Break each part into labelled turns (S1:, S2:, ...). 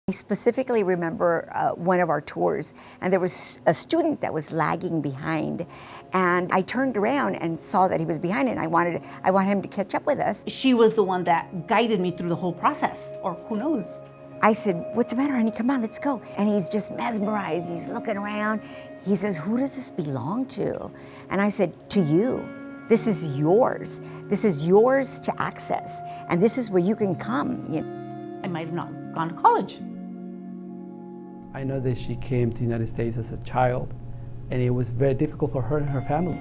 S1: I specifically remember one of our tours, and there was a student that was lagging behind, and I turned around and saw that he was behind, and I wanted him to catch up with us.
S2: She was the one that guided me through the whole process, or who knows.
S1: I said, "What's the matter, honey? Come on, let's go." And he's just mesmerized. He's looking around. He says, "Who does this belong to?" And I said, "To you. This is yours. This is yours to access, and this is where you can come."
S2: I might have not gone to college.
S3: I know that she came to the United States as a child, and it was very difficult for her and her family.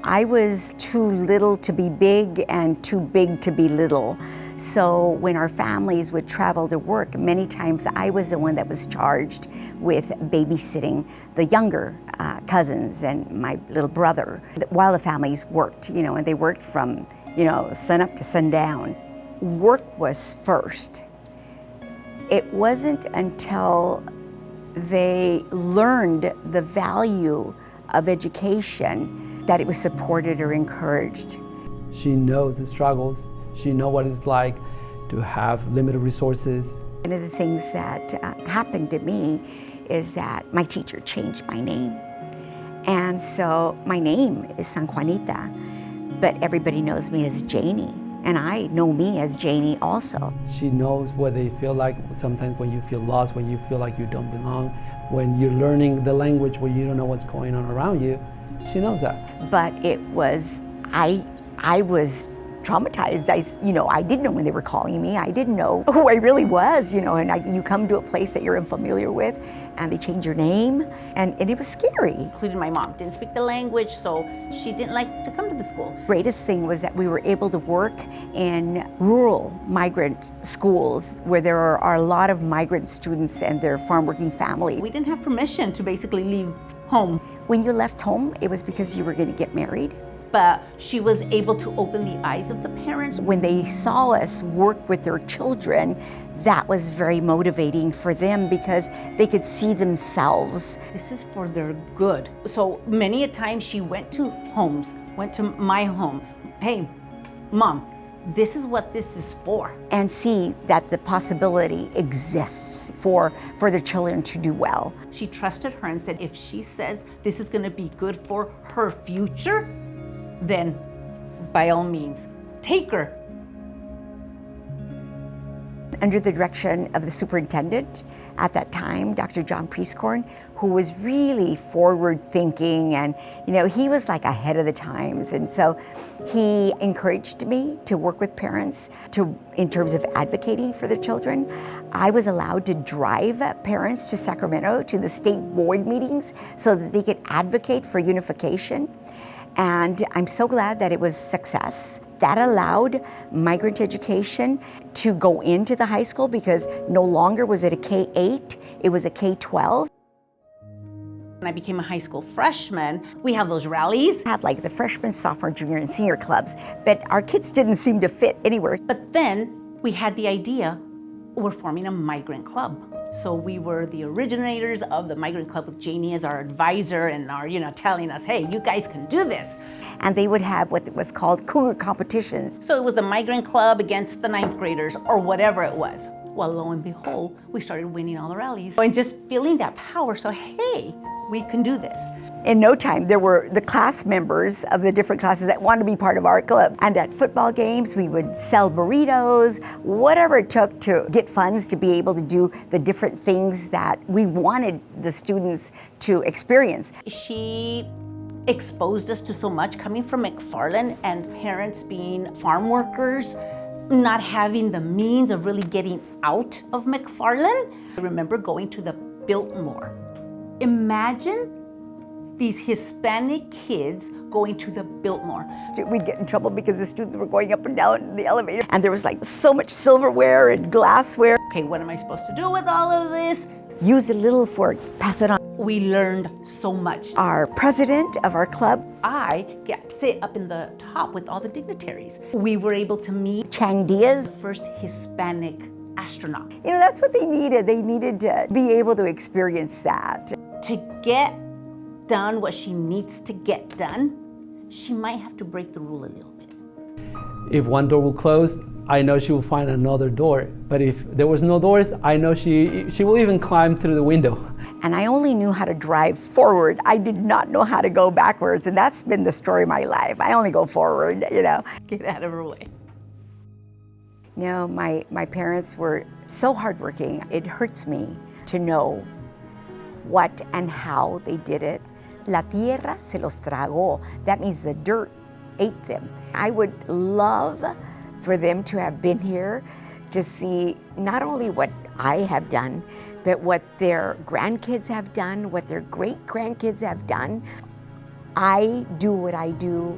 S1: I was too little to be big and too big to be little. So when our families would travel to work, many times I was the one that was charged with babysitting the younger cousins and my little brother while the families worked, and they worked from, sun up to sundown. Work was first. It wasn't until they learned the value of education that it was supported or encouraged.
S3: She knows the struggles. She knows what it's like to have limited resources.
S1: One of the things that happened to me is that my teacher changed my name. And so my name is San Juanita, but everybody knows me as Janie. And I know me as Janie also.
S3: She knows what they feel like sometimes when you feel lost, when you feel like you don't belong, when you're learning the language where you don't know what's going on around you. She knows that.
S1: But it was, I was traumatized. I didn't know when they were calling me. I didn't know who I really was, and you come to a place that you're unfamiliar with and they change your name, and it was scary.
S2: Including my mom didn't speak the language, so she didn't like to come to the school.
S1: Greatest thing was that we were able to work in rural migrant schools where there are a lot of migrant students and their farm working family.
S2: We didn't have permission to basically leave home.
S1: When you left home, it was because you were going to get married.
S2: But she was able to open the eyes of the parents.
S1: When they saw us work with their children, that was very motivating for them because they could see themselves.
S2: This is for their good. So many a time she went to homes, went to my home. "Hey, Mom, this is what this is for."
S1: And see that the possibility exists for the children to do well.
S2: She trusted her and said, if she says this is gonna be good for her future, then by all means, take her.
S1: Under the direction of the superintendent at that time, Dr. John Priestcorn, who was really forward-thinking, and he was like ahead of the times, and so he encouraged me to work with parents in terms of advocating for the children. I was allowed to drive parents to Sacramento to the state board meetings so that they could advocate for unification. And I'm so glad that it was a success. That allowed migrant education to go into the high school because no longer was it a K-8, it was a K-12.
S2: When I became a high school freshman, we have those rallies.
S1: Have like the freshman, sophomore, junior, and senior clubs, but our kids didn't seem to fit anywhere.
S2: But then we had the idea, we're forming a migrant club. So we were the originators of the migrant club with Janie as our advisor and telling us, hey, you guys can do this.
S1: And they would have what was called cougar competitions.
S2: So it was the migrant club against the 9th graders or whatever it was. Well, lo and behold, we started winning all the rallies and just feeling that power. So, hey, we can do this.
S1: In no time, there were the class members of the different classes that wanted to be part of our club. And at football games, we would sell burritos, whatever it took to get funds to be able to do the different things that we wanted the students to experience.
S2: She exposed us to so much coming from McFarland and parents being farm workers, not having the means of really getting out of McFarland. I remember going to the Biltmore. Imagine these Hispanic kids going to the Biltmore.
S1: We'd get in trouble because the students were going up and down the elevator, and there was like so much silverware and glassware.
S2: Okay, what am I supposed to do with all of this?
S1: Use a little fork, pass it on.
S2: We learned so much.
S1: Our president of our club,
S2: I get to sit up in the top with all the dignitaries. We were able to meet
S1: Chang Diaz,
S2: the first Hispanic astronaut.
S1: That's what they needed. They needed to be able to experience that.
S2: To get done what she needs to get done, she might have to break the rule a little bit.
S3: If one door will close, I know she will find another door. But if there was no doors, I know she will even climb through the window.
S1: And I only knew how to drive forward. I did not know how to go backwards, and that's been the story of my life. I only go forward, you know.
S2: Get out of her way.
S1: You know, my parents were so hardworking. It hurts me to know what and how they did it. La tierra se los tragó. That means the dirt ate them. I would love for them to have been here to see not only what I have done, but what their grandkids have done, what their great-grandkids have done. I do what I do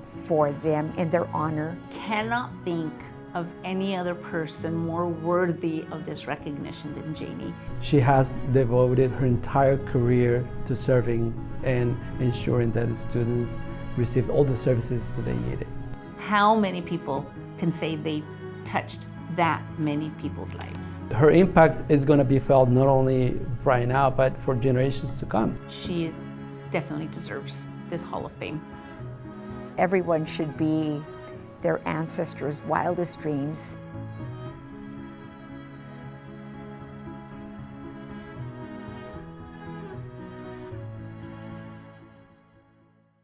S1: for them in their honor.
S2: Cannot think of any other person more worthy of this recognition than Janie.
S3: She has devoted her entire career to serving and ensuring that the students received all the services that they needed.
S2: How many people can say they've touched that many people's lives?
S3: Her impact is going to be felt not only right now, but for generations to come.
S2: She definitely deserves this Hall of Fame.
S1: Everyone should be their ancestors' wildest dreams.